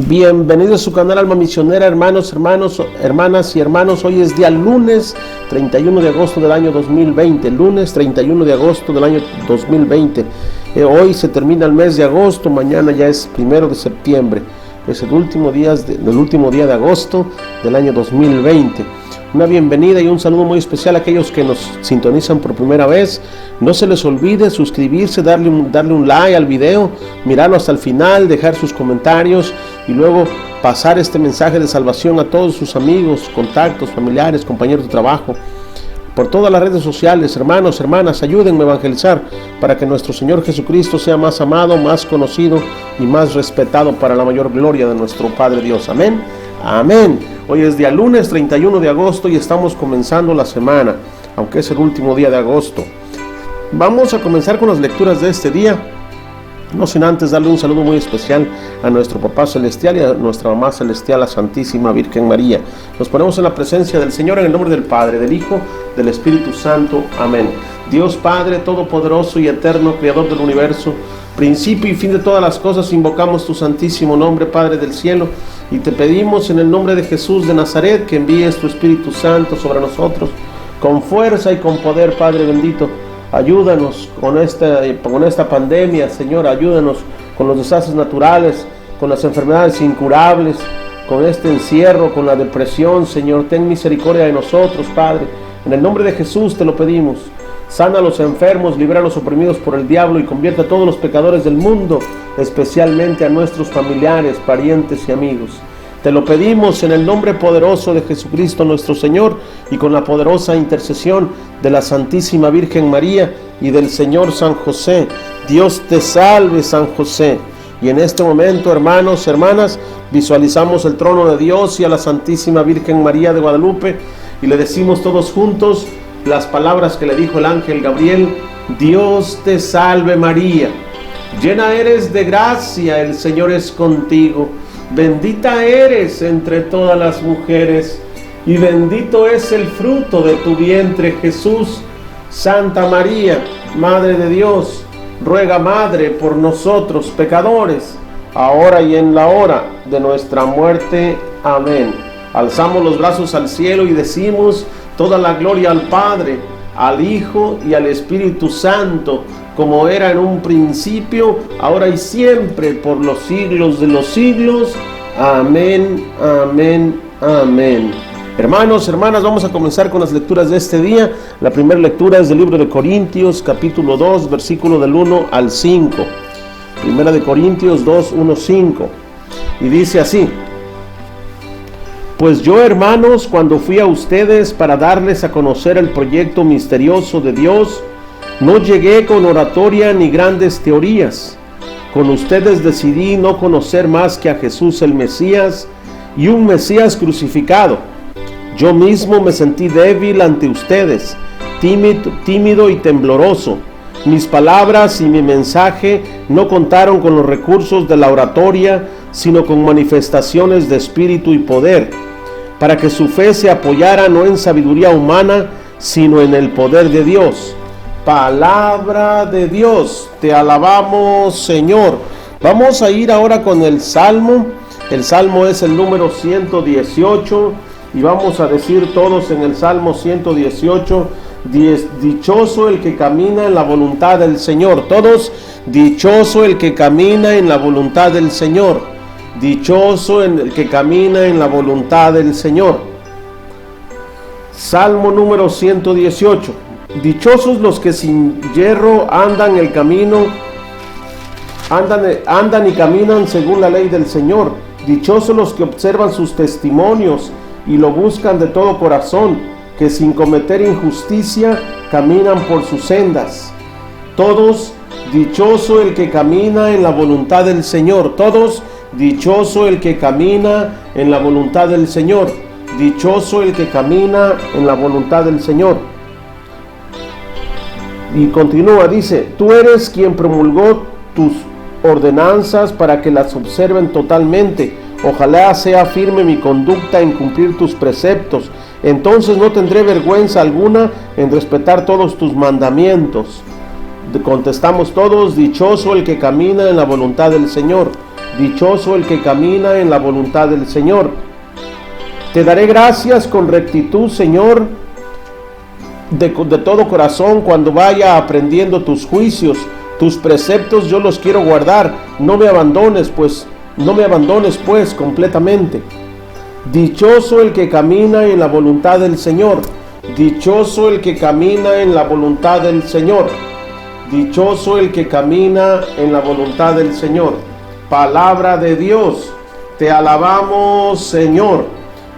Bienvenidos a su canal Alma Misionera, hermanas y hermanos. Hoy es día lunes 31 de agosto del año 2020. Lunes 31 de agosto del año 2020. Hoy se termina el mes de agosto, mañana ya es 1 de septiembre. Es el último día de agosto del año 2020. Una bienvenida y un saludo muy especial a aquellos que nos sintonizan por primera vez. No se les olvide suscribirse, darle un like al video, mirarlo hasta el final, dejar sus comentarios y luego pasar este mensaje de salvación a todos sus amigos, contactos, familiares, compañeros de trabajo. Por todas las redes sociales, hermanos, hermanas, ayúdenme a evangelizar para que nuestro Señor Jesucristo sea más amado, más conocido y más respetado para la mayor gloria de nuestro Padre Dios. Amén. Amén. Hoy es día lunes 31 de agosto y estamos comenzando la semana, aunque es el último día de agosto. Vamos a comenzar con las lecturas de este día, no sin antes darle un saludo muy especial a nuestro Papá Celestial y a nuestra Mamá Celestial, la Santísima Virgen María. Nos ponemos en la presencia del Señor en el nombre del Padre, del Hijo, del Espíritu Santo. Amén. Dios Padre Todopoderoso y Eterno, Creador del universo, principio y fin de todas las cosas, invocamos tu santísimo nombre, Padre del cielo, y te pedimos en el nombre de Jesús de Nazaret que envíes tu Espíritu Santo sobre nosotros con fuerza y con poder, Padre bendito. Ayúdanos con esta pandemia, Señor. Ayúdanos con los desastres naturales, con las enfermedades incurables, con este encierro, con la depresión, Señor. Ten misericordia de nosotros, Padre. En el nombre de Jesús te lo pedimos. Sana a los enfermos, libera a los oprimidos por el diablo y convierte a todos los pecadores del mundo, especialmente a nuestros familiares, parientes y amigos. Te lo pedimos en el nombre poderoso de Jesucristo nuestro Señor y con la poderosa intercesión de la Santísima Virgen María y del Señor San José. Dios te salve, San José. Y en este momento, hermanos, hermanas, visualizamos el trono de Dios y a la Santísima Virgen María de Guadalupe y le decimos todos juntos las palabras que le dijo el ángel Gabriel: Dios te salve María, llena eres de gracia, el Señor es contigo. Bendita eres entre todas las mujeres, y bendito es el fruto de tu vientre, Jesús. Santa María, Madre de Dios, ruega, Madre, por nosotros pecadores, ahora y en la hora de nuestra muerte. Amén. Alzamos los brazos al cielo y decimos: toda la gloria al Padre, al Hijo y al Espíritu Santo, como era en un principio, ahora y siempre, por los siglos de los siglos. Amén, amén, amén. Hermanos, hermanas, vamos a comenzar con las lecturas de este día. La primera lectura es del libro de Corintios, capítulo 2, versículo del 1 al 5. Primera de Corintios 2, 1, 5. Y dice así: Pues yo, hermanos, cuando fui a ustedes para darles a conocer el proyecto misterioso de Dios, no llegué con oratoria ni grandes teorías. Con ustedes decidí no conocer más que a Jesús el Mesías y un Mesías crucificado. Yo mismo me sentí débil ante ustedes, tímido y tembloroso. Mis palabras y mi mensaje no contaron con los recursos de la oratoria, sino con manifestaciones de espíritu y poder, para que su fe se apoyara no en sabiduría humana, sino en el poder de Dios. Palabra de Dios, te alabamos, Señor. Vamos a ir ahora con el Salmo. El Salmo es el número 118 y vamos a decir todos en el Salmo 118: dichoso el que camina en la voluntad del Señor. Todos: dichoso el que camina en la voluntad del Señor. Dichoso el que camina en la voluntad del Señor. Salmo número 118. Dichosos los que sin yerro andan el camino, andan y caminan según la ley del Señor. Dichosos los que observan sus testimonios y lo buscan de todo corazón, que sin cometer injusticia caminan por sus sendas. Todos: dichoso el que camina en la voluntad del Señor. Todos: dichoso el que camina en la voluntad del Señor. Dichoso el que camina en la voluntad del Señor. Y continúa, dice: tú eres quien promulgó tus ordenanzas para que las observen totalmente. Ojalá sea firme mi conducta en cumplir tus preceptos. Entonces no tendré vergüenza alguna en respetar todos tus mandamientos. Contestamos todos: dichoso el que camina en la voluntad del Señor. Dichoso el que camina en la voluntad del Señor. Te daré gracias con rectitud, Señor, de todo corazón cuando vaya aprendiendo tus juicios. Tus preceptos yo los quiero guardar. No me abandones pues completamente. Dichoso el que camina en la voluntad del Señor. Dichoso el que camina en la voluntad del Señor. Dichoso el que camina en la voluntad del Señor. Palabra de Dios. Te alabamos, Señor.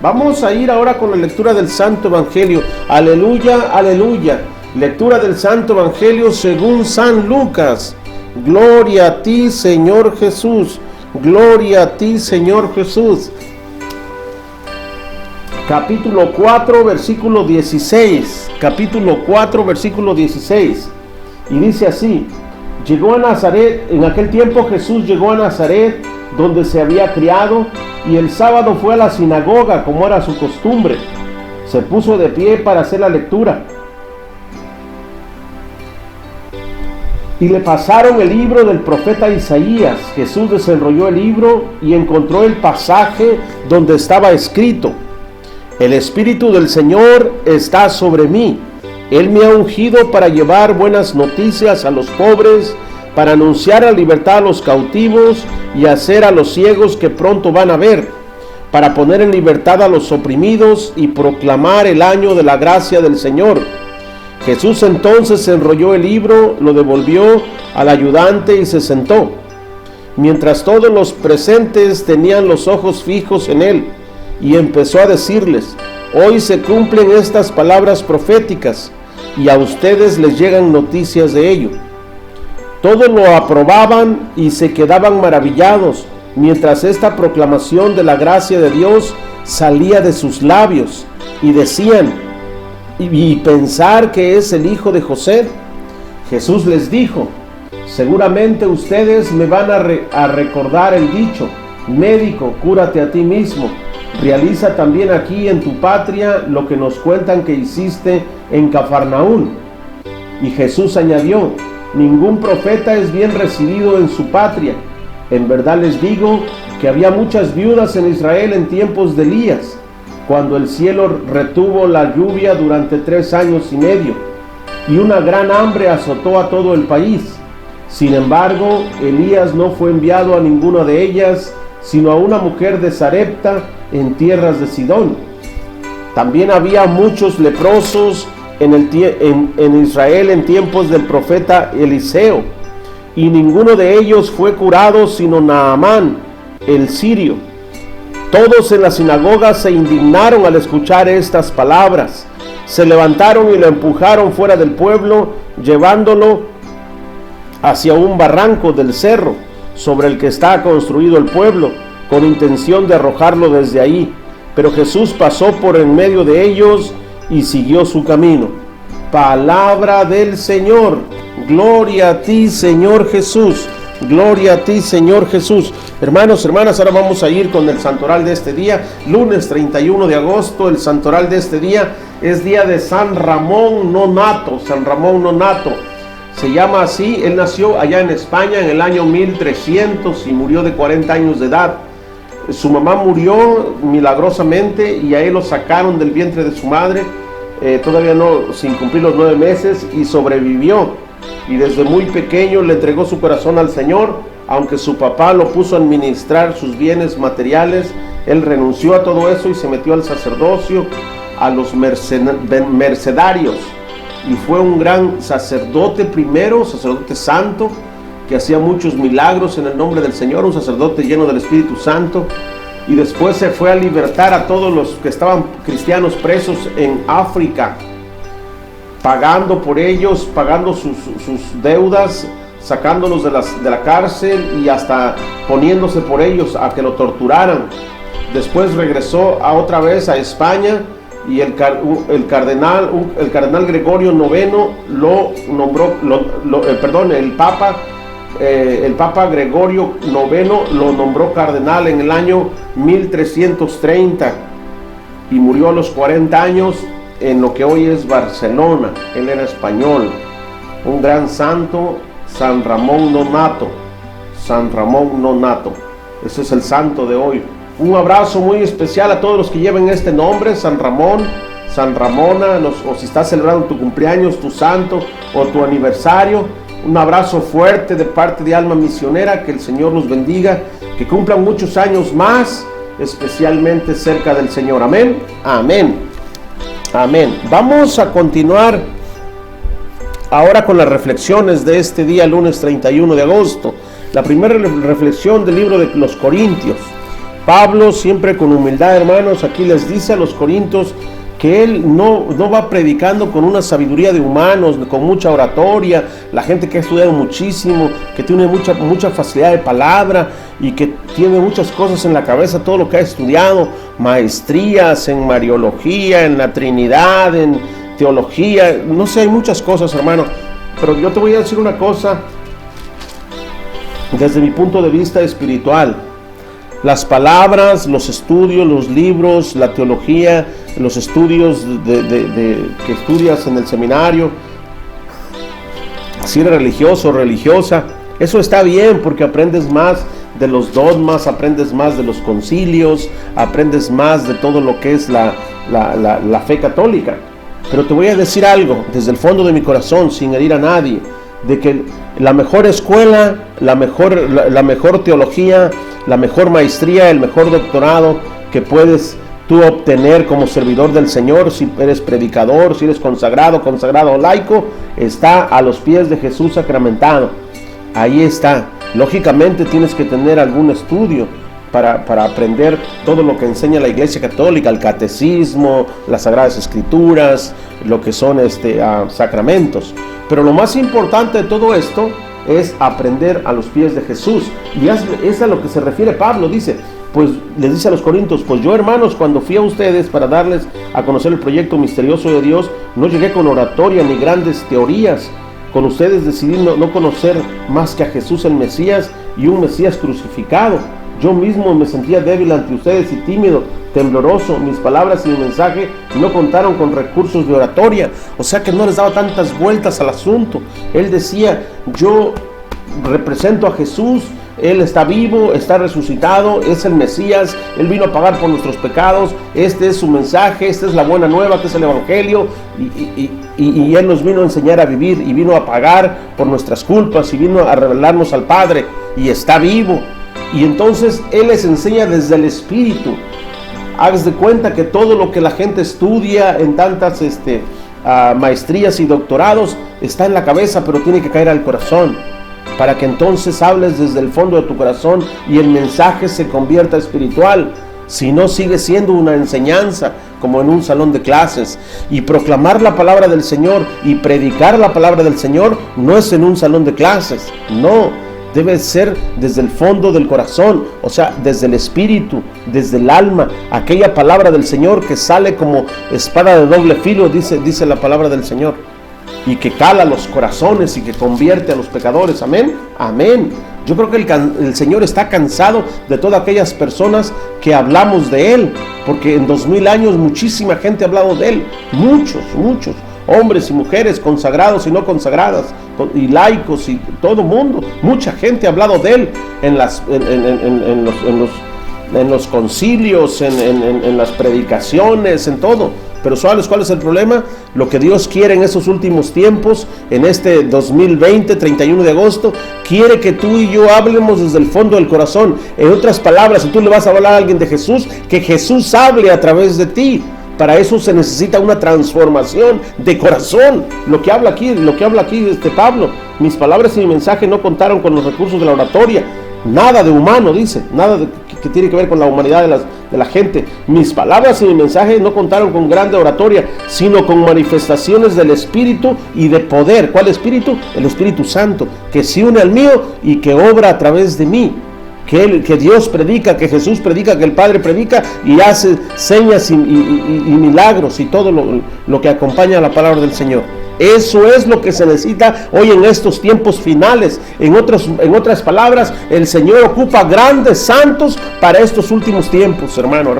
Vamos a ir ahora con la lectura del Santo Evangelio. Aleluya, aleluya. Lectura del Santo Evangelio según San Lucas. Gloria a ti, Señor Jesús. Gloria a ti, Señor Jesús. Capítulo 4, versículo 16. Capítulo 4, versículo 16. Y dice así: llegó a Nazaret, en aquel tiempo Jesús llegó a Nazaret, donde se había criado, y el sábado fue a la sinagoga, como era su costumbre. Se puso de pie para hacer la lectura. Y le pasaron el libro del profeta Isaías. Jesús desenrolló el libro y encontró el pasaje donde estaba escrito: el Espíritu del Señor está sobre mí. Él me ha ungido para llevar buenas noticias a los pobres, para anunciar la libertad a los cautivos y hacer a los ciegos que pronto van a ver, para poner en libertad a los oprimidos y proclamar el año de la gracia del Señor. Jesús entonces enrolló el libro, lo devolvió al ayudante y se sentó, mientras todos los presentes tenían los ojos fijos en él, y empezó a decirles: hoy se cumplen estas palabras proféticas, y a ustedes les llegan noticias de ello. Todos lo aprobaban y se quedaban maravillados, mientras esta proclamación de la gracia de Dios salía de sus labios, y decían: y pensar que es el hijo de José. Jesús les dijo: seguramente ustedes me van a recordar el dicho: médico, cúrate a ti mismo. Realiza también aquí en tu patria lo que nos cuentan que hiciste en Cafarnaún. Y Jesús añadió: ningún profeta es bien recibido en su patria. En verdad les digo que había muchas viudas en Israel en tiempos de Elías, cuando el cielo retuvo la lluvia durante 3 años y medio, y una gran hambre azotó a todo el país. Sin embargo, Elías no fue enviado a ninguna de ellas, sino a una mujer de Sarepta, en tierras de Sidón. También había muchos leprosos en Israel en tiempos del profeta Eliseo, y ninguno de ellos fue curado sino Naamán, el sirio. Todos en la sinagoga se indignaron al escuchar estas palabras. Se levantaron y lo empujaron fuera del pueblo, llevándolo hacia un barranco del cerro sobre el que está construido el pueblo, con intención de arrojarlo desde ahí. Pero Jesús pasó por en medio de ellos y siguió su camino. Palabra del Señor. Gloria a ti, Señor Jesús. Gloria a ti, Señor Jesús. Hermanos, hermanas, ahora vamos a ir con el santoral de este día, lunes 31 de agosto. El santoral de este día es día de San Ramón Nonato. San Ramón Nonato se llama así. Él nació allá en España en el año 1300 y murió de 40 años de edad. Su mamá murió milagrosamente y a él lo sacaron del vientre de su madre, todavía no, sin cumplir los 9 meses, y sobrevivió. Y desde muy pequeño le entregó su corazón al Señor. Aunque su papá lo puso a administrar sus bienes materiales, él renunció a todo eso y se metió al sacerdocio, a los mercedarios, y fue un gran sacerdote primero, sacerdote santo, que hacía muchos milagros en el nombre del Señor, un sacerdote lleno del Espíritu Santo. Y después se fue a libertar a todos los que estaban cristianos presos en África, pagando por ellos, pagando sus deudas, sacándolos de la cárcel y hasta poniéndose por ellos a que lo torturaran. Después regresó otra vez a España, y el cardenal Gregorio IX lo nombró, el Papa Gregorio IX lo nombró cardenal en el año 1330 y murió a los 40 años en lo que hoy es Barcelona. Él era español, un gran santo, San Ramón Nonato. San Ramón Nonato. Ese es el santo de hoy. Un abrazo muy especial a todos los que lleven este nombre, San Ramón, San Ramona, o si estás celebrando tu cumpleaños, tu santo o tu aniversario. Un abrazo fuerte de parte de Alma Misionera, que el Señor los bendiga, que cumplan muchos años más, especialmente cerca del Señor. Amén, amén, amén. Vamos a continuar ahora con las reflexiones de este día, lunes 31 de agosto. La primera reflexión del libro de los Corintios. Pablo, siempre con humildad, hermanos, aquí les dice a los corintios que él no va predicando con una sabiduría de humanos, con mucha oratoria, la gente que ha estudiado muchísimo, que tiene mucha facilidad de palabra y que tiene muchas cosas en la cabeza, todo lo que ha estudiado, maestrías en Mariología, en la Trinidad, en teología, no sé, hay muchas cosas, hermano, pero yo te voy a decir una cosa desde mi punto de vista espiritual. Las palabras, los estudios, los libros, la teología, los estudios que estudias en el seminario, si eres religioso o religiosa, eso está bien porque aprendes más de los dogmas, aprendes más de los concilios, aprendes más de todo lo que es la fe católica. Pero te voy a decir algo desde el fondo de mi corazón, sin herir a nadie, de que la mejor escuela, la mejor teología, la mejor maestría, el mejor doctorado que puedes tú obtener como servidor del Señor, si eres predicador, si eres consagrado o laico, está a los pies de Jesús sacramentado. Ahí está. Lógicamente tienes que tener algún estudio para aprender todo lo que enseña la Iglesia Católica, el catecismo, las Sagradas Escrituras, lo que son sacramentos. Pero lo más importante de todo esto es aprender a los pies de Jesús. Y es a lo que se refiere Pablo. Les dice a los corintios, pues yo, hermanos, cuando fui a ustedes para darles a conocer el proyecto misterioso de Dios, no llegué con oratoria ni grandes teorías. Con ustedes decidí no conocer más que a Jesús el Mesías y un Mesías crucificado. Yo mismo me sentía débil ante ustedes y tímido, tembloroso. Mis palabras y mi mensaje no contaron con recursos de oratoria. O sea que no les daba tantas vueltas al asunto. Él decía, yo represento a Jesús, Él está vivo, está resucitado, es el Mesías, Él vino a pagar por nuestros pecados, este es su mensaje, esta es la buena nueva, que es el Evangelio, y Él nos vino a enseñar a vivir, y vino a pagar por nuestras culpas, y vino a revelarnos al Padre, y está vivo. Y entonces Él les enseña desde el Espíritu. Haz de cuenta que todo lo que la gente estudia en tantas maestrías y doctorados está en la cabeza, pero tiene que caer al corazón, para que entonces hables desde el fondo de tu corazón y el mensaje se convierta espiritual. Si no, sigue siendo una enseñanza como en un salón de clases. Y proclamar la palabra del Señor y predicar la palabra del Señor no es en un salón de clases, no. Debe ser desde el fondo del corazón, o sea, desde el espíritu, desde el alma, aquella palabra del Señor que sale como espada de doble filo, dice la palabra del Señor, y que cala los corazones y que convierte a los pecadores. Amén, amén. Yo creo que el Señor está cansado de todas aquellas personas que hablamos de Él, porque en 2000 años muchísima gente ha hablado de Él, muchos, hombres y mujeres, consagrados y no consagradas, y laicos y todo mundo, mucha gente ha hablado de Él en los concilios, en las predicaciones, en todo. Pero ¿sabes cuál es el problema? Lo que Dios quiere en esos últimos tiempos, en este 2020, 31 de agosto, quiere que tú y yo hablemos desde el fondo del corazón. En otras palabras, si tú le vas a hablar a alguien de Jesús, que Jesús hable a través de ti. Para eso se necesita una transformación de corazón. Lo que habla aquí Pablo, mis palabras y mi mensaje no contaron con los recursos de la oratoria. Nada de humano, dice, nada que tiene que ver con la humanidad de la gente. Mis palabras y mi mensaje no contaron con grande oratoria, sino con manifestaciones del Espíritu y de poder. ¿Cuál Espíritu? El Espíritu Santo, que se une al mío y que obra a través de mí. Que Dios predica, que Jesús predica, que el Padre predica y hace señas y milagros y todo lo que acompaña a la palabra del Señor. Eso es lo que se necesita hoy en estos tiempos finales. En otras palabras, el Señor ocupa grandes santos para estos últimos tiempos, hermano.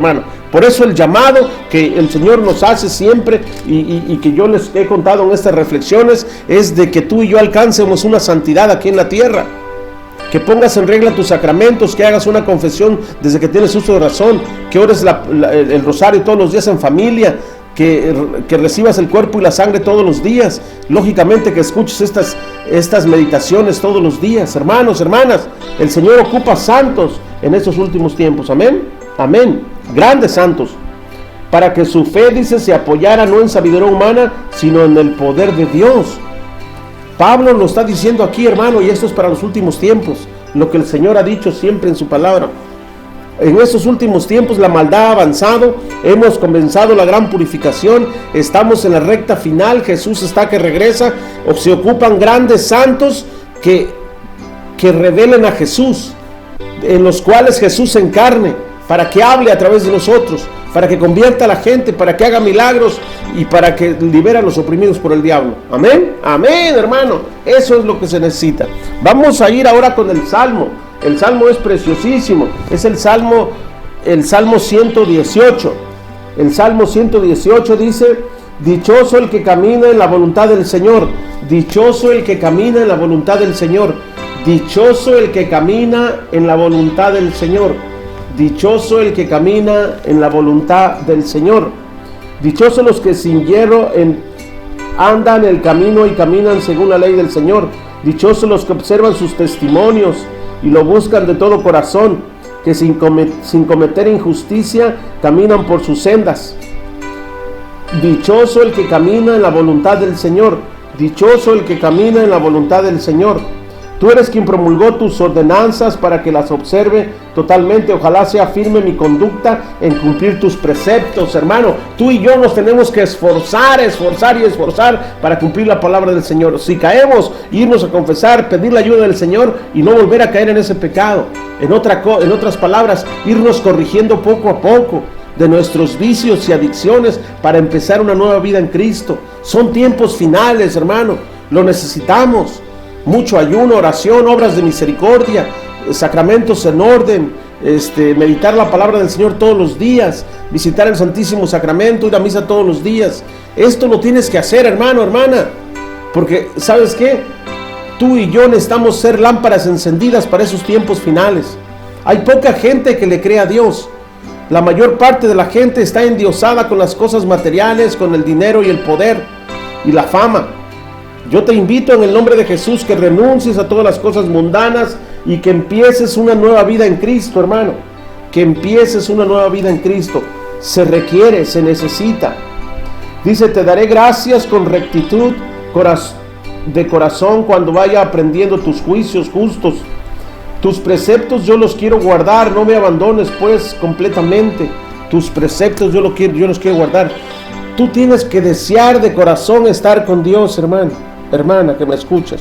Por eso el llamado que el Señor nos hace siempre y que yo les he contado en estas reflexiones es de que tú y yo alcancemos una santidad aquí en la tierra. que pongas en regla tus sacramentos, que hagas una confesión desde que tienes uso de razón, que ores el rosario todos los días en familia, que recibas el cuerpo y la sangre todos los días, lógicamente que escuches estas meditaciones todos los días. Hermanos, hermanas, el Señor ocupa santos en estos últimos tiempos, amén, amén, grandes santos, para que su fe, dice, se apoyara no en sabiduría humana, sino en el poder de Dios. Pablo lo está diciendo aquí, hermano, y esto es para los últimos tiempos, lo que el Señor ha dicho siempre en su palabra. En estos últimos tiempos la maldad ha avanzado, hemos comenzado la gran purificación, estamos en la recta final, Jesús está que regresa, o se ocupan grandes santos que revelen a Jesús, en los cuales Jesús se encarne, para que hable a través de nosotros, para que convierta a la gente, para que haga milagros y para que libere a los oprimidos por el diablo. Amén, amén, hermano, eso es lo que se necesita. Vamos a ir ahora con el Salmo. El Salmo es preciosísimo, es el Salmo 118. El Salmo 118 dice: dichoso el que camina en la voluntad del Señor, dichoso el que camina en la voluntad del Señor, dichoso el que camina en la voluntad del Señor, dichoso el que camina en la voluntad del Señor, dichosos los que sin hierro andan el camino y caminan según la ley del Señor, dichosos los que observan sus testimonios y lo buscan de todo corazón, que sin cometer injusticia caminan por sus sendas. Dichoso el que camina en la voluntad del Señor, dichoso el que camina en la voluntad del Señor. Tú eres quien promulgó tus ordenanzas para que las observe totalmente. Ojalá sea firme mi conducta en cumplir tus preceptos, hermano. Tú y yo nos tenemos que esforzar para cumplir la palabra del Señor. Si caemos, irnos a confesar, pedir la ayuda del Señor y no volver a caer en ese pecado. En otras palabras, irnos corrigiendo poco a poco de nuestros vicios y adicciones para empezar una nueva vida en Cristo. Son tiempos finales, hermano. Lo necesitamos. Mucho ayuno, oración, obras de misericordia, sacramentos en orden, meditar la palabra del Señor todos los días, visitar el Santísimo Sacramento, ir a misa todos los días. Esto lo tienes que hacer, hermano, hermana, porque ¿sabes qué? Tú y yo necesitamos ser lámparas encendidas para esos tiempos finales. Hay poca gente que le cree a Dios. La mayor parte de la gente está endiosada con las cosas materiales, con el dinero y el poder y la fama. Yo te invito en el nombre de Jesús que renuncies a todas las cosas mundanas y que empieces una nueva vida en Cristo, hermano. Que empieces una nueva vida en Cristo. Se requiere, se necesita. Dice: te daré gracias con rectitud de corazón cuando vaya aprendiendo tus juicios justos. Tus preceptos yo los quiero guardar, no me abandones pues completamente. Tus preceptos yo los quiero guardar. Tú tienes que desear de corazón estar con Dios, hermano, hermana, que me escuchas.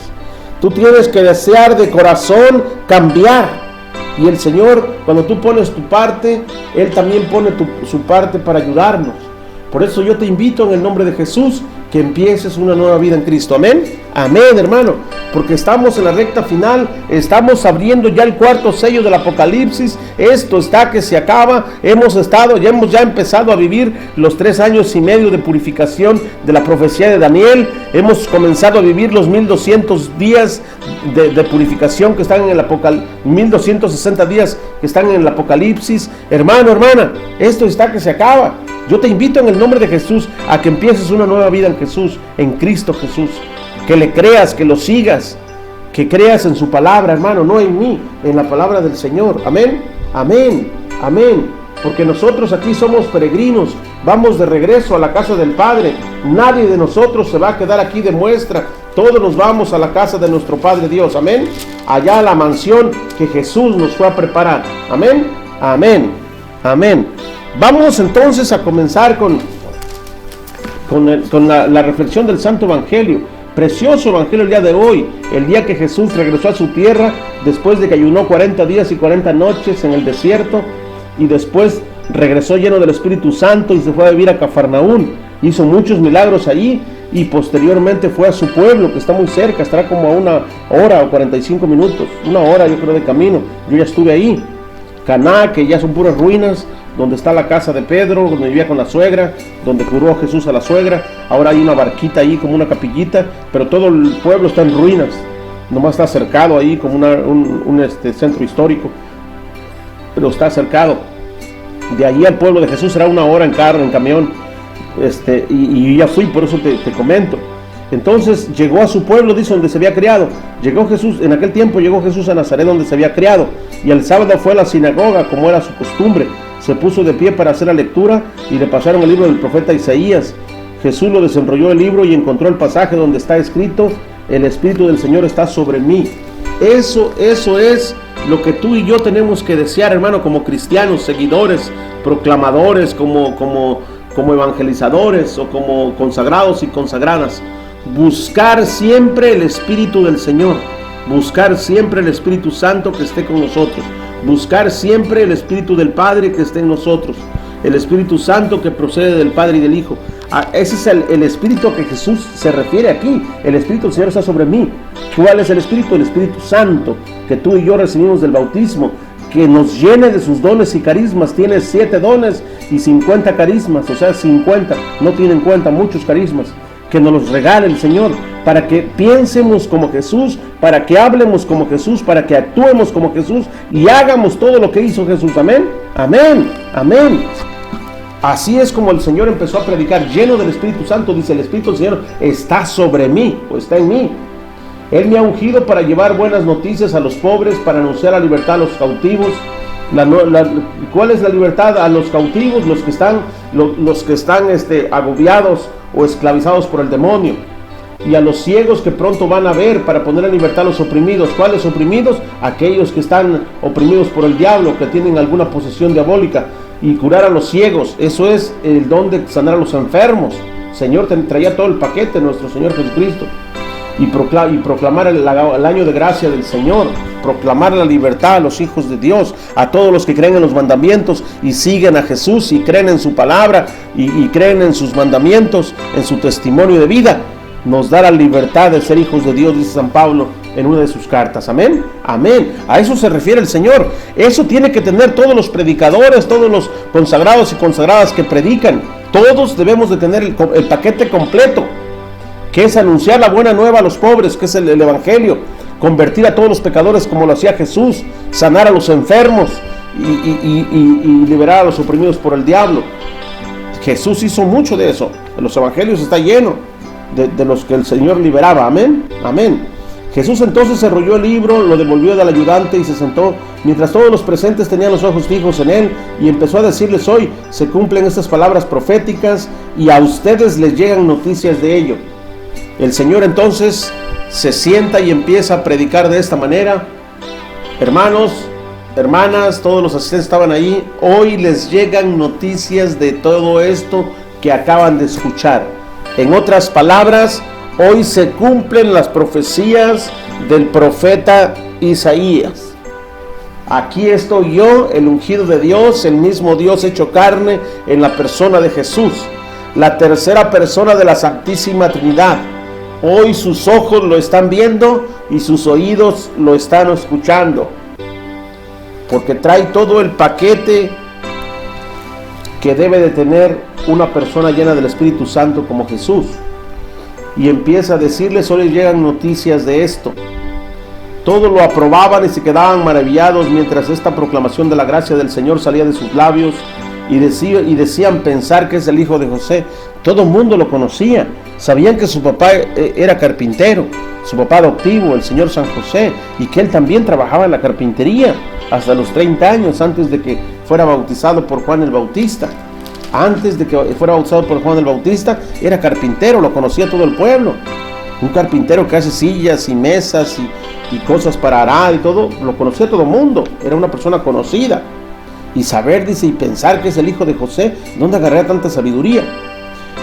Tú tienes que desear de corazón cambiar. Y el Señor, cuando tú pones tu parte, Él también pone su parte para ayudarnos. Por eso yo te invito en el nombre de Jesús que empieces una nueva vida en Cristo. Amén, amén, hermano, porque estamos en la recta final, estamos abriendo ya el cuarto sello del Apocalipsis. Esto está que se acaba. Hemos ya empezado a vivir los 3 años y medio de purificación de la profecía de Daniel. Hemos comenzado a vivir los 1200 días de purificación que están en el Apocalipsis, 1260 días que están en el Apocalipsis. Hermano, hermana, esto está que se acaba. Yo te invito en el nombre de Jesús a que empieces una nueva vida en Jesús, en Cristo Jesús. Que le creas, que lo sigas, que creas en su palabra, hermano, no en mí, en la palabra del Señor. Amén, amén, amén. Porque nosotros aquí somos peregrinos, vamos de regreso a la casa del Padre. Nadie de nosotros se va a quedar aquí de muestra. Todos nos vamos a la casa de nuestro Padre Dios. Amén. Allá a la mansión que Jesús nos fue a preparar. Amén, amén, amén. Vamos entonces a comenzar con la reflexión del Santo Evangelio. Precioso Evangelio el día de hoy, el día que Jesús regresó a su tierra después de que ayunó 40 días y 40 noches en el desierto, y después regresó lleno del Espíritu Santo y se fue a vivir a Cafarnaún. Hizo muchos milagros allí y posteriormente fue a su pueblo, que está muy cerca, estará como a 1 hora o 45 minutos, 1 hora yo creo de camino. Yo ya estuve ahí. Caná, que ya son puras ruinas, donde está la casa de Pedro, donde vivía con la suegra, donde curó a Jesús a la suegra. Ahora hay una barquita ahí como una capillita, pero todo el pueblo está en ruinas. nomás está cercado ahí como un centro histórico, pero está cercado. De allí al pueblo de Jesús será 1 hora en carro, en camión, y ya fui, por eso te comento. Entonces llegó a su pueblo, dice, donde se había criado. En aquel tiempo llegó Jesús a Nazaret, donde se había criado, y el sábado fue a la sinagoga, como era su costumbre. Se puso de pie para hacer la lectura, y le pasaron el libro del profeta Isaías. Jesús lo desenrolló el libro y encontró el pasaje donde está escrito: el Espíritu del Señor está sobre mí. Eso es lo que tú y yo tenemos que desear, hermano, como cristianos, seguidores, proclamadores, como evangelizadores o como consagrados y consagradas. Buscar siempre el Espíritu del Señor, buscar siempre el Espíritu Santo que esté con nosotros, buscar siempre el Espíritu del Padre que esté en nosotros, el Espíritu Santo que procede del Padre y del Hijo. Ese es el Espíritu a que Jesús se refiere aquí. El Espíritu del Señor está sobre mí. ¿Cuál es el Espíritu? El Espíritu Santo que tú y yo recibimos del bautismo, que nos llene de sus dones y carismas. Tiene 7 dones y 50 carismas, o sea 50, no tienen en cuenta muchos carismas, que nos los regale el Señor, para que piensemos como Jesús, para que hablemos como Jesús, para que actuemos como Jesús y hagamos todo lo que hizo Jesús. Amén, amén, amén. Así es como el Señor empezó a predicar, lleno del Espíritu Santo. Dice: el Espíritu del Señor está sobre mí, o está en mí. Él me ha ungido para llevar buenas noticias a los pobres, para anunciar la libertad a los cautivos. ¿Cuál es la libertad a los cautivos? Los que están agobiados o esclavizados por el demonio. Y a los ciegos que pronto van a ver, para poner en libertad a los oprimidos. ¿Cuáles oprimidos? Aquellos que están oprimidos por el diablo, que tienen alguna posesión diabólica. Y curar a los ciegos. Eso es el don de sanar a los enfermos. Señor traía todo el paquete, nuestro Señor Jesucristo. Y proclamar el año de gracia del Señor, proclamar la libertad a los hijos de Dios, a todos los que creen en los mandamientos y siguen a Jesús y creen en su palabra y creen en sus mandamientos, en su testimonio de vida. Nos da la libertad de ser hijos de Dios, dice San Pablo en una de sus cartas. Amén, amén. A eso se refiere el Señor. Eso tiene que tener todos los predicadores, todos los consagrados y consagradas que predican. Todos debemos de tener el paquete completo, que es anunciar la buena nueva a los pobres, que es el Evangelio, convertir a todos los pecadores como lo hacía Jesús, sanar a los enfermos y liberar a los oprimidos por el diablo. Jesús hizo mucho de eso. En los Evangelios está lleno de los que el Señor liberaba. Amén, amén. Jesús entonces se enrolló el libro, lo devolvió al ayudante y se sentó, mientras todos los presentes tenían los ojos fijos en él, y empezó a decirles: hoy se cumplen estas palabras proféticas y a ustedes les llegan noticias de ello. El Señor entonces se sienta y empieza a predicar de esta manera: hermanos, hermanas, todos los asistentes estaban ahí, hoy les llegan noticias de todo esto que acaban de escuchar. En otras palabras, hoy se cumplen las profecías del profeta Isaías. Aquí estoy yo, el ungido de Dios, el mismo Dios hecho carne en la persona de Jesús, la tercera persona de la Santísima Trinidad. Hoy sus ojos lo están viendo y sus oídos lo están escuchando, porque trae todo el paquete que debe de tener una persona llena del Espíritu Santo como Jesús. Y empieza a decirles: hoy les llegan noticias de esto. Todos lo aprobaban y se quedaban maravillados mientras esta proclamación de la gracia del Señor salía de sus labios, y decían pensar que es el hijo de José. Todo el mundo lo conocía, sabían que su papá era carpintero, su papá adoptivo, el Señor San José, y que él también trabajaba en la carpintería hasta los 30 años, antes de que fuera bautizado por Juan el Bautista. Antes de que fuera bautizado por Juan el Bautista, era carpintero, lo conocía todo el pueblo. Un carpintero que hace sillas y mesas y cosas para arar y todo, lo conocía todo el mundo, era una persona conocida. Y saber, dice, y pensar que es el hijo de José, ¿dónde agarré tanta sabiduría?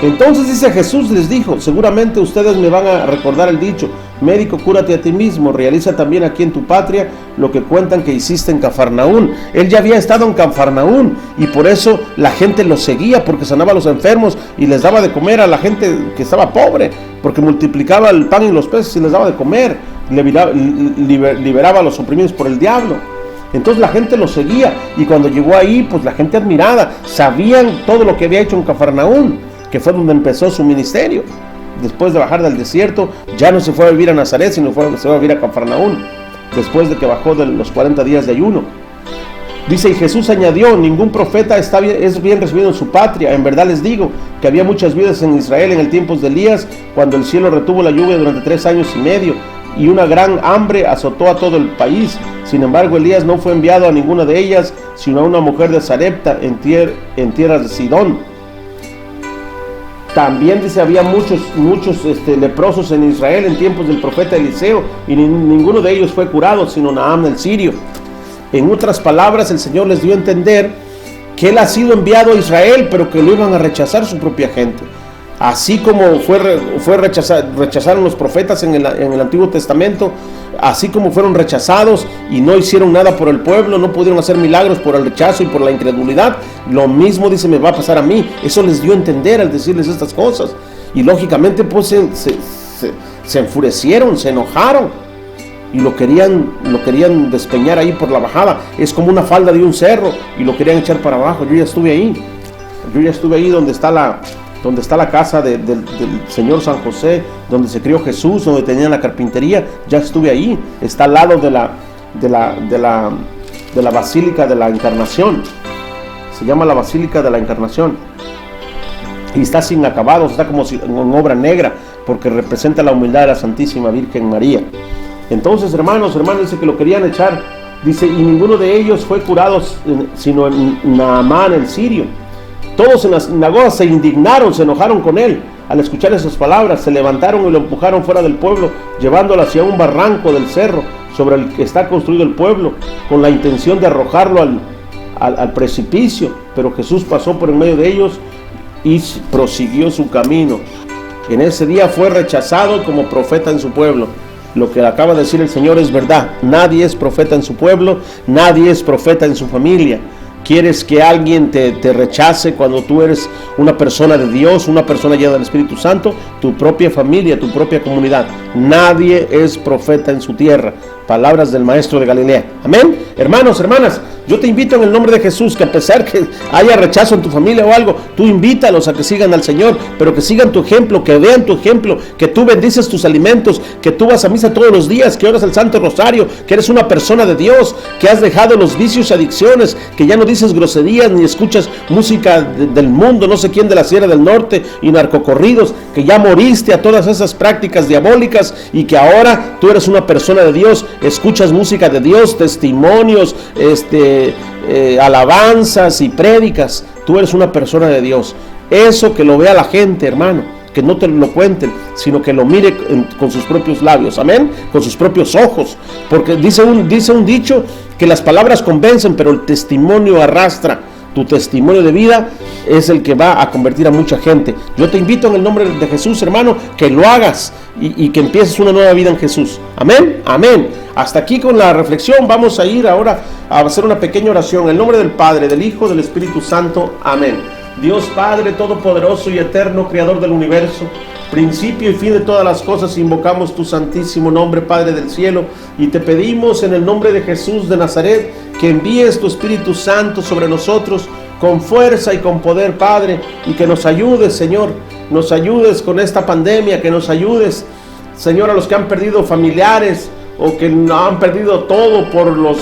Entonces, dice, Jesús les dijo: seguramente ustedes me van a recordar el dicho: médico, cúrate a ti mismo, realiza también aquí en tu patria lo que cuentan que hiciste en Cafarnaún. Él ya había estado en Cafarnaún y por eso la gente lo seguía, porque sanaba a los enfermos y les daba de comer a la gente que estaba pobre, porque multiplicaba el pan y los peces y les daba de comer, liberaba a los oprimidos por el diablo. Entonces la gente lo seguía, y cuando llegó ahí, pues la gente admirada, sabían todo lo que había hecho en Cafarnaún, que fue donde empezó su ministerio. después de bajar del desierto, ya no se fue a vivir a Nazaret, sino se fue a vivir a Cafarnaún, después de que bajó de los 40 días de ayuno. Dice, y Jesús añadió, ningún profeta es bien recibido en su patria. En verdad les digo que había muchas viudas en Israel en el tiempo de Elías, cuando el cielo retuvo la lluvia durante 3 años y medio, y una gran hambre azotó a todo el país. Sin embargo, Elías no fue enviado a ninguna de ellas, sino a una mujer de Sarepta, en tierras de Sidón. También dice, había muchos leprosos en Israel en tiempos del profeta Eliseo, y ninguno de ellos fue curado, sino Naamán el sirio. En otras palabras, el Señor les dio a entender que Él ha sido enviado a Israel, pero que lo iban a rechazar su propia gente. Así como rechazaron los profetas en el Antiguo Testamento, así como fueron rechazados y no hicieron nada por el pueblo, no pudieron hacer milagros por el rechazo y por la incredulidad, lo mismo, dice, me va a pasar a mí. Eso les dio a entender al decirles estas cosas. Y lógicamente pues se enfurecieron, se enojaron, y lo querían despeñar ahí por la bajada. Es como una falda de un cerro y lo querían echar para abajo. Yo ya estuve ahí donde está la casa del señor San José, donde se crió Jesús, donde tenían la carpintería. Ya estuve ahí. Está al lado de la Basílica de la Encarnación. Se llama la Basílica de la Encarnación, y está sin acabados, está como en obra negra, porque representa la humildad de la Santísima Virgen María. Entonces, hermanos, dice que lo querían echar. Dice, y ninguno de ellos fue curado, sino Naamán el sirio. Todos en la sinagoga se indignaron, se enojaron con él. Al escuchar esas palabras, se levantaron y lo empujaron fuera del pueblo, llevándolo hacia un barranco del cerro sobre el que está construido el pueblo, con la intención de arrojarlo al precipicio. Pero Jesús pasó por en medio de ellos y prosiguió su camino. En ese día fue rechazado como profeta en su pueblo. Lo que acaba de decir el Señor es verdad. Nadie es profeta en su pueblo, nadie es profeta en su familia. ¿Quieres que alguien te rechace cuando tú eres una persona de Dios, una persona llena del Espíritu Santo? Tu propia familia, tu propia comunidad. Nadie es profeta en su tierra. Palabras del Maestro de Galilea. Amén. Hermanos, hermanas, yo te invito en el nombre de Jesús, que a pesar que haya rechazo en tu familia o algo, tú invítalos a que sigan al Señor, pero que sigan tu ejemplo, que vean tu ejemplo, que tú bendices tus alimentos, que tú vas a misa todos los días, que oras el Santo Rosario, que eres una persona de Dios, que has dejado los vicios y adicciones, que ya no dices groserías ni escuchas música del mundo, no sé quién de la Sierra del Norte y narcocorridos, que ya moriste a todas esas prácticas diabólicas y que ahora tú eres una persona de Dios, escuchas música de Dios, testimonios, alabanzas y prédicas. Tú eres una persona de Dios. Eso que lo vea la gente, hermano, que no te lo cuenten, sino que lo mire con sus propios labios, amén, con sus propios ojos, porque dice un dicho que las palabras convencen, pero el testimonio arrastra. Tu testimonio de vida es el que va a convertir a mucha gente. Yo te invito en el nombre de Jesús, hermano, que lo hagas y que empieces una nueva vida en Jesús. Amén, amén. Hasta aquí con la reflexión. Vamos a ir ahora a hacer una pequeña oración. En el nombre del Padre, del Hijo, del Espíritu Santo. Amén. Dios Padre Todopoderoso y Eterno, Creador del universo, principio y fin de todas las cosas, invocamos tu santísimo nombre, Padre del cielo, y te pedimos en el nombre de Jesús de Nazaret que envíes tu Espíritu Santo sobre nosotros con fuerza y con poder, Padre, y que nos ayudes, Señor, nos ayudes con esta pandemia, que nos ayudes, Señor, a los que han perdido familiares o que han perdido todo por los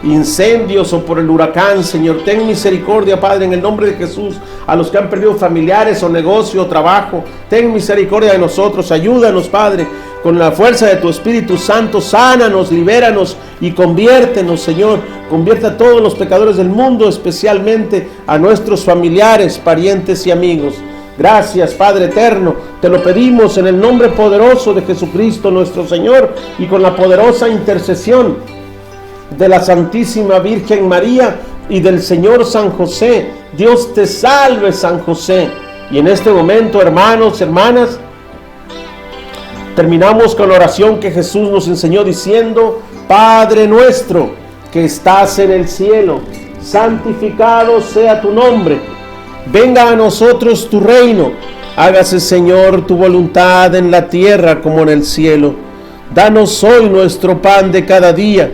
incendios o por el huracán. Señor, ten misericordia, Padre, en el nombre de Jesús, a los que han perdido familiares o negocio o trabajo. Ten misericordia de nosotros, ayúdanos, Padre, con la fuerza de tu Espíritu Santo, sánanos, libéranos y conviértenos, Señor, convierte a todos los pecadores del mundo, especialmente a nuestros familiares, parientes y amigos. Gracias, Padre eterno, te lo pedimos en el nombre poderoso de Jesucristo nuestro Señor y con la poderosa intercesión de la Santísima Virgen María y del Señor San José. Dios te salve, San José. Y en este momento, hermanos, hermanas, terminamos con la oración que Jesús nos enseñó diciendo: Padre nuestro que estás en el cielo, santificado sea tu nombre. Venga a nosotros tu reino, hágase, Señor, tu voluntad en la tierra como en el cielo. Danos hoy nuestro pan de cada día.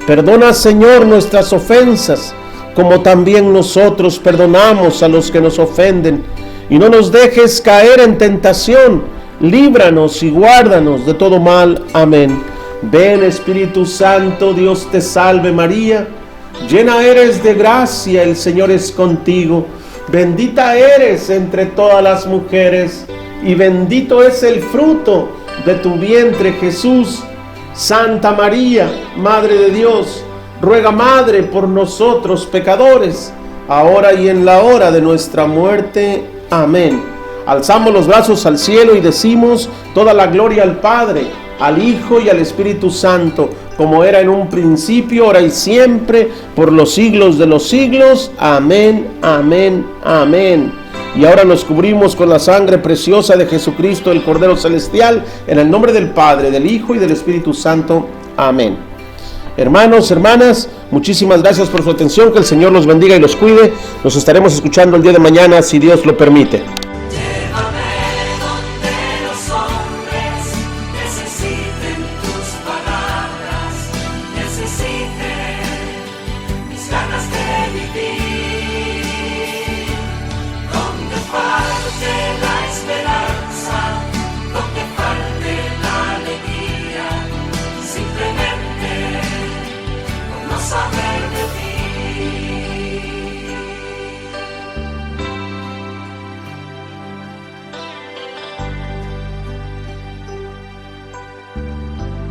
Perdona, Señor, nuestras ofensas, como también nosotros perdonamos a los que nos ofenden. Y no nos dejes caer en tentación, líbranos y guárdanos de todo mal. Amén. Ven Espíritu Santo, Dios te salve María, llena eres de gracia, el Señor es contigo, bendita eres entre todas las mujeres, y bendito es el fruto de tu vientre Jesús. Santa María, Madre de Dios, ruega Madre por nosotros pecadores, ahora y en la hora de nuestra muerte. Amén. Alzamos los brazos al cielo y decimos: toda la gloria al Padre, al Hijo y al Espíritu Santo, como era en un principio, ahora y siempre, por los siglos de los siglos. Amén, amén, amén. Y ahora nos cubrimos con la sangre preciosa de Jesucristo, el Cordero Celestial, en el nombre del Padre, del Hijo y del Espíritu Santo. Amén. Hermanos, hermanas, muchísimas gracias por su atención, que el Señor los bendiga y los cuide. Nos estaremos escuchando el día de mañana, si Dios lo permite. Necesiten mis ganas de vivir.